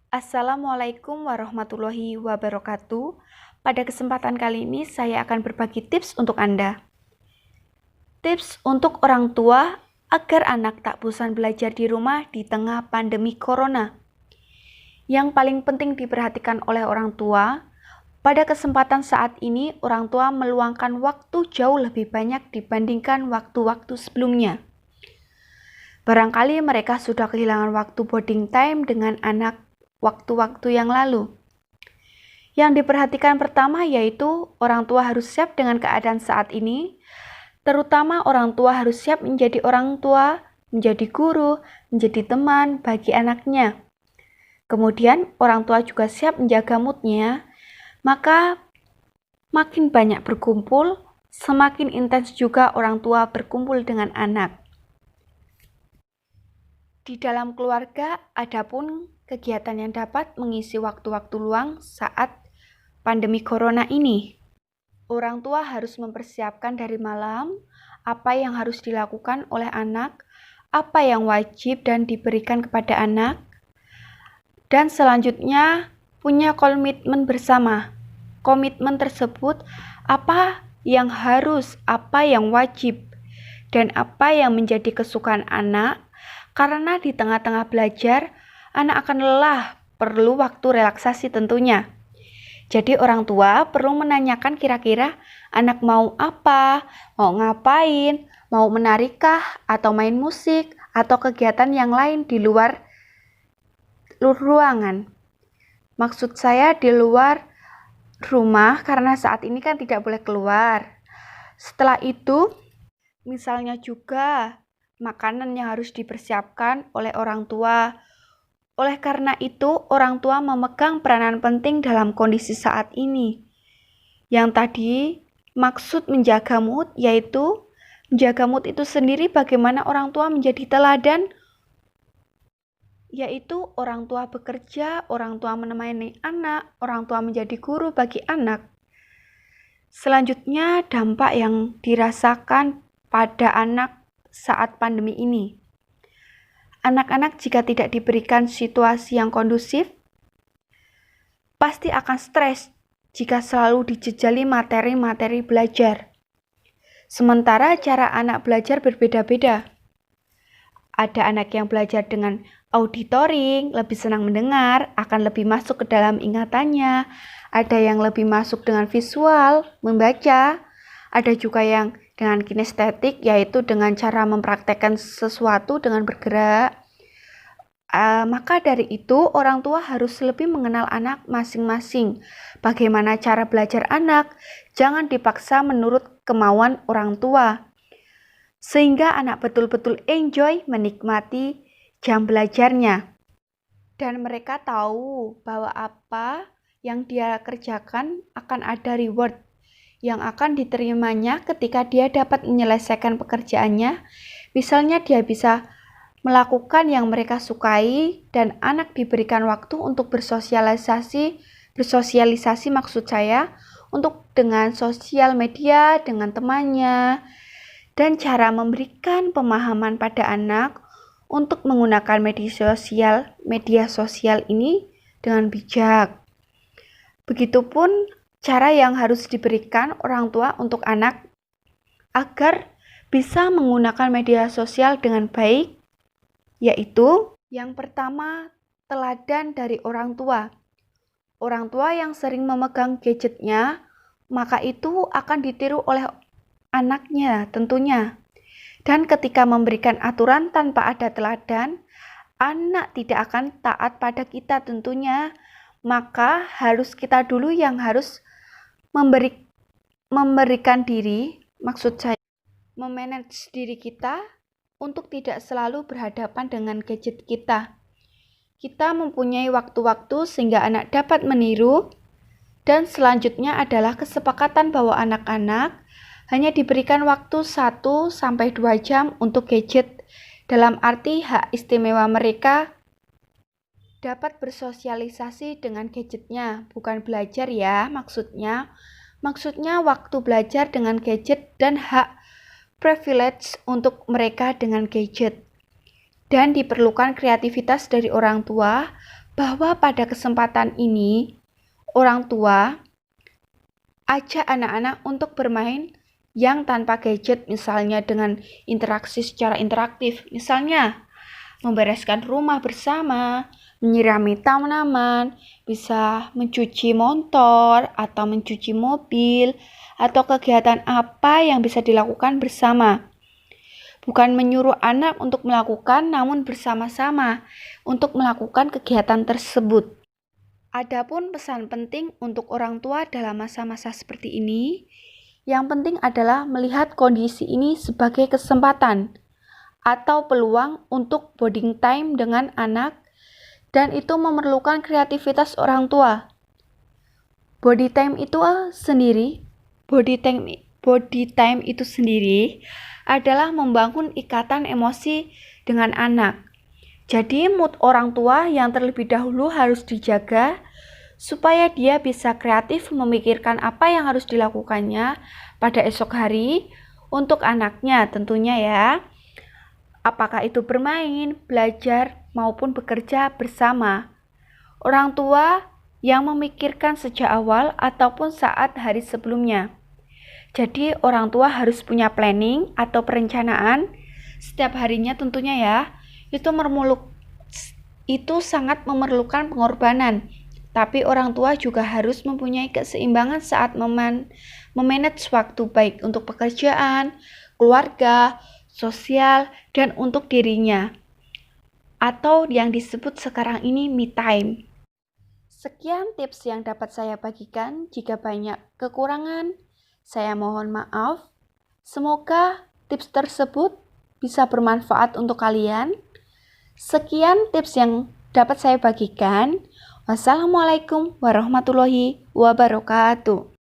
Assalamualaikum warahmatullahi wabarakatuh. Pada kesempatan kali ini saya akan berbagi tips untuk Anda. Tips untuk orang tua agar anak tak bosan belajar di rumah di tengah pandemi corona. Yang paling penting diperhatikan oleh orang tua, pada kesempatan saat ini orang tua meluangkan waktu jauh lebih banyak dibandingkan waktu-waktu sebelumnya. Barangkali mereka sudah kehilangan waktu bonding time dengan anak waktu-waktu yang lalu. Yang diperhatikan pertama yaitu orang tua harus siap dengan keadaan saat ini, terutama orang tua harus siap menjadi orang tua, menjadi guru, menjadi teman bagi anaknya. Kemudian orang tua juga siap menjaga moodnya, maka makin banyak berkumpul, semakin intens juga orang tua berkumpul dengan anak. Di dalam keluarga, ada pun kegiatan yang dapat mengisi waktu-waktu luang saat pandemi corona ini. Orang tua harus mempersiapkan dari malam apa yang harus dilakukan oleh anak, apa yang wajib dan diberikan kepada anak, dan selanjutnya punya komitmen bersama. Komitmen tersebut apa yang harus, apa yang wajib, dan apa yang menjadi kesukaan anak. Karena di tengah-tengah belajar, anak akan lelah, perlu waktu relaksasi tentunya. Jadi orang tua perlu menanyakan kira-kira anak mau apa, mau ngapain, mau menarikah, atau main musik, atau kegiatan yang lain di luar ruangan. Maksud saya di luar rumah karena saat ini kan tidak boleh keluar. Setelah itu, misalnya juga makanan yang harus dipersiapkan oleh orang tua. Oleh karena itu, orang tua memegang peranan penting dalam kondisi saat ini. Yang tadi, maksud menjaga mood yaitu menjaga mood itu sendiri bagaimana orang tua menjadi teladan, yaitu orang tua bekerja, orang tua menemani anak, orang tua menjadi guru bagi anak. Selanjutnya, dampak yang dirasakan pada anak saat pandemi ini. Anak-anak jika tidak diberikan situasi yang kondusif, pasti akan stres jika selalu dijejali materi-materi belajar. Sementara cara anak belajar berbeda-beda. Ada anak yang belajar dengan auditoring, lebih senang mendengar, akan lebih masuk ke dalam ingatannya. Ada yang lebih masuk dengan visual, membaca. Ada juga yang dengan kinestetik, yaitu dengan cara mempraktekkan sesuatu dengan bergerak. Maka dari itu, orang tua harus lebih mengenal anak masing-masing. Bagaimana cara belajar anak, jangan dipaksa menurut kemauan orang tua. Sehingga anak betul-betul enjoy menikmati jam belajarnya. Dan mereka tahu bahwa apa yang dia kerjakan akan ada reward yang akan diterimanya ketika dia dapat menyelesaikan pekerjaannya. Misalnya dia bisa melakukan yang mereka sukai dan anak diberikan waktu untuk bersosialisasi maksud saya, untuk dengan sosial media, dengan temannya, dan cara memberikan pemahaman pada anak untuk menggunakan media sosial ini dengan bijak. Begitupun cara yang harus diberikan orang tua untuk anak agar bisa menggunakan media sosial dengan baik, yaitu yang pertama, teladan dari orang tua. Orang tua yang sering memegang gadgetnya, maka itu akan ditiru oleh anaknya tentunya. Dan ketika memberikan aturan tanpa ada teladan, anak tidak akan taat pada kita tentunya. Maka harus kita dulu yang harus memberikan diri, maksud saya, memanage diri kita untuk tidak selalu berhadapan dengan gadget kita. Kita mempunyai waktu-waktu sehingga anak dapat meniru, dan selanjutnya adalah kesepakatan bahwa anak-anak hanya diberikan waktu 1-2 jam untuk gadget, dalam arti hak istimewa mereka dapat bersosialisasi dengan gadgetnya, bukan belajar ya maksudnya. Maksudnya waktu belajar dengan gadget dan hak privilege untuk mereka dengan gadget. Dan diperlukan kreativitas dari orang tua bahwa pada kesempatan ini orang tua ajak anak-anak untuk bermain yang tanpa gadget, misalnya dengan interaksi secara interaktif, misalnya membereskan rumah bersama, menyirami tanaman, bisa mencuci motor atau mencuci mobil, atau kegiatan apa yang bisa dilakukan bersama. Bukan menyuruh anak untuk melakukan, namun bersama-sama untuk melakukan kegiatan tersebut. Adapun pesan penting untuk orang tua dalam masa-masa seperti ini, yang penting adalah melihat kondisi ini sebagai kesempatan atau peluang untuk bonding time dengan anak, dan itu memerlukan kreativitas orang tua. Body time itu sendiri adalah membangun ikatan emosi dengan anak. Jadi mood orang tua yang terlebih dahulu harus dijaga supaya dia bisa kreatif memikirkan apa yang harus dilakukannya pada esok hari untuk anaknya tentunya ya. Apakah itu bermain, belajar, maupun bekerja bersama. Orang tua yang memikirkan sejak awal ataupun saat hari sebelumnya. Jadi orang tua harus punya planning atau perencanaan setiap harinya tentunya ya. Itu sangat memerlukan pengorbanan. Tapi orang tua juga harus mempunyai keseimbangan saat memanage waktu baik untuk pekerjaan, keluarga, sosial, dan untuk dirinya. Atau yang disebut sekarang ini me time. Sekian tips yang dapat saya bagikan. Jika banyak kekurangan, saya mohon maaf. Semoga tips tersebut bisa bermanfaat untuk kalian. Sekian tips yang dapat saya bagikan. Wassalamualaikum warahmatullahi wabarakatuh.